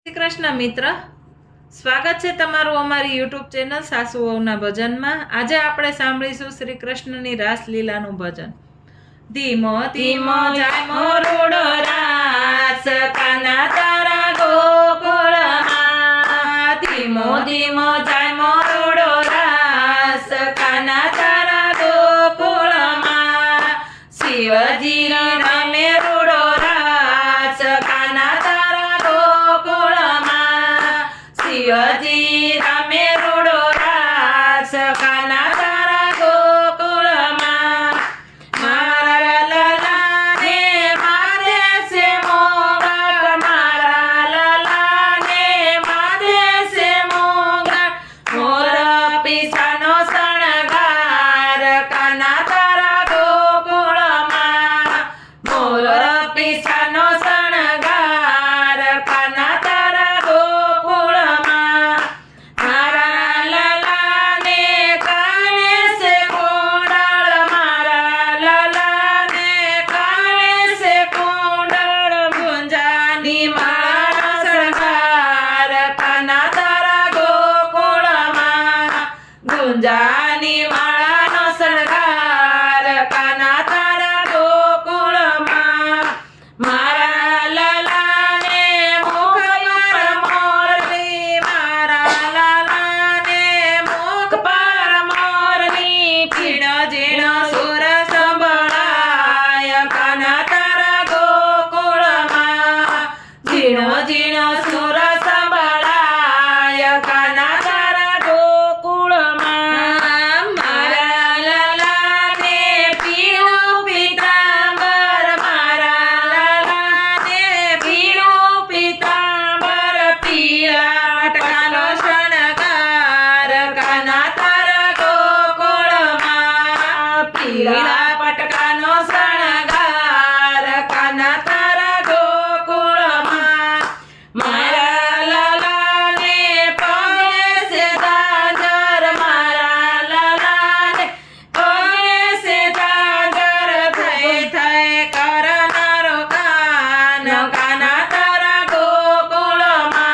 શ્રી કૃષ્ણ મિત્ર, સ્વાગત છે તમારું અમારી યુટ્યુબ ચેનલ સાસુઓના ભજનમાં। આજે આપણે સાંભળીશું શ્રી કૃષ્ણની રાસલીલાનું ભજન। ધીમો ધીમો જાય મોરુડો રાસ કાના તારા ગોકુળમાં, ધીમો ધીમો જાય મોરુડો રાસ કાના તારા ગોકુળમાં, શિવજી રમે રૂડો રાસ કાના તારા ગોકુળમાં, શિવજી રમે રૂડો રાસ કાના તારા ગોકુળમાં, મારા લાલાને માથે છે મોગટ, મારા લાલાને માથે છે મોગટ, મોર પીસાનો શણગાર કાના તારા ગોકુળમાં, મોર પીસાનો શણગાર કાના તારા ગોકુળમાં, મારા લાલાને કાને છે કુંડળ, મારા લાલાને કાને છે કુંડળ, ગુંજાની માળાનો શણગાર કાના તારા ગોકુળમાં, ગુંજાની માળાનો શણગાર કાના તારા ગોકુળમાં, મારા લાલાને મુખ પર મોરની, મારા લાલાને મુખ પર મોરની, પીળો ઝીણો સુર સંભળાય કાના તારા ગોકુળમાં, ઝીણો ઝીણો સુર સંભળાય કાના તારા ગોકુળમાં, મારા લાલાને પીળું પીતાંબર, મારા લાલાને પીળું પીતાંબર, પીળા પટકાનો શણગાર કાના તારા ગોકુળમાં, પીળા પટકાનો શણગાર કાના તારા ગોકુળમાં, મારા લાલાને પગે છે ધાંજર, મારા લાલાને પગે છે ધાંજર, થઈ થઈ કરનારો કાન કાના તારા ગોકુળમાં,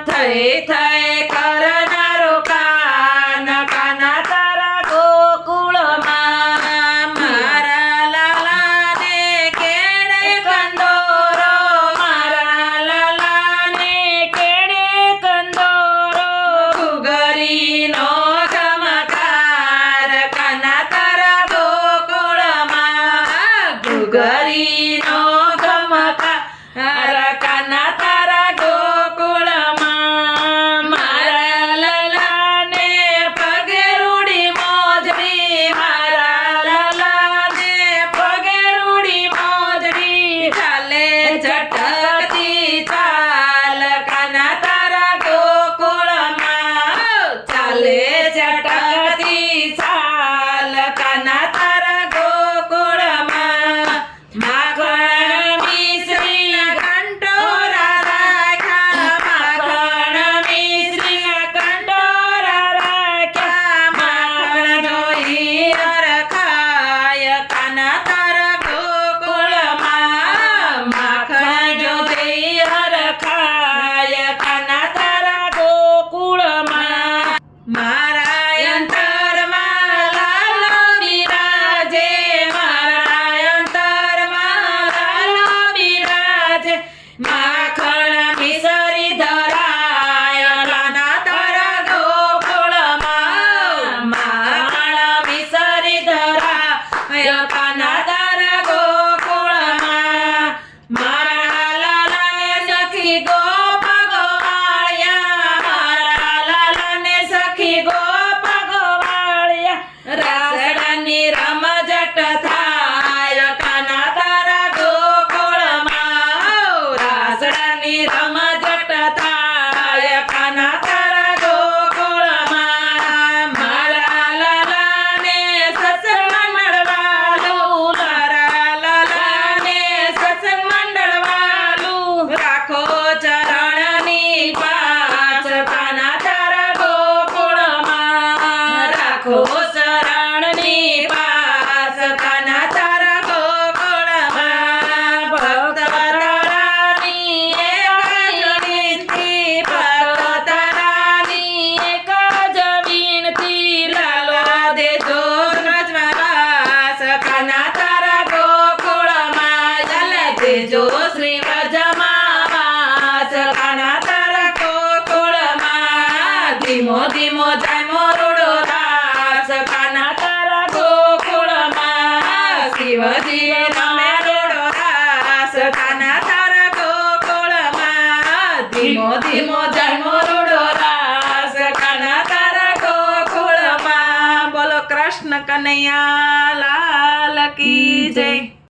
થઈ થઈ કરનારો કાન કાના તારા ગોકુળમાં, મારા લાલાને કેડે કંદોરો, મારા લાલાને કેડે કંદોરો, ઘૂઘરીનો ચમકાર કાના તારા ગોકુળમાં, ઘૂઘરીનો ચમકાર કાના તારા ગોકુળમાં, મારા લાલાને પગે રૂડી મોજડી, મારા લાલાને પગે રૂડી મોજડી, ચાલે ઝટકતી ચાલ કાના તારા ગોકુળમાં, ચાલે ઝટકતી ચાલ કાના તારા ગોકુળમાં, માખણ મિશ્રી કંટોરા રાખ્યા, માખણ મિશ્રી કંટોરા રાખ્યા, માખણ જોઈ રખાય કાના તારા ગોકુળમાં, માખણ જોઈ રખાય કાના તારા ગોકુળમાં, મારા અંતરમાં લાલો બિરાજે, મારા અંતરમાં લાલો બિરાજે, માખણ મિસરી ધરાય કાના તારા ગોકુળમાં, માખણ મિસરી ધરાય કાના તારા ગોકુળમાં, મારા લાલાને સખી ગોપ ગોવાળિયા, મારા લાલાને સખી ગોપ ગોવાળિયા, રાસડાની રમઝટ થાય કાના તારા ગોકુળમાં, રાસડાની રમઝટ થાય કાના તારા ગોકુળમાં, મારા લાલાને સત્સંગ મંડળવાલું, મારા લાલાને સત્સંગ મંડળવાલું, રાખો ચરણની પાછ કાના તારા ગોકુળમાં, રાખો ચરણની પાછ કાના તારા ગોકુળમાં, ભક્ત તારાની એક દેજો શ્રી વ્રજમાં વાસ કાના તારા ગોકુળમાં ધીમો ધીમો જાય મોરડો રાસ કાના તારા ગોકુળમાં શિવજી રમે રોડો રાસ કાના તારા ગોકુળમાં ધીમો ધીમો જાય મોરડો રાસ કાના તારા ગોકુળમાં. બોલો કૃષ્ણ કનૈયા લાલ કી જય.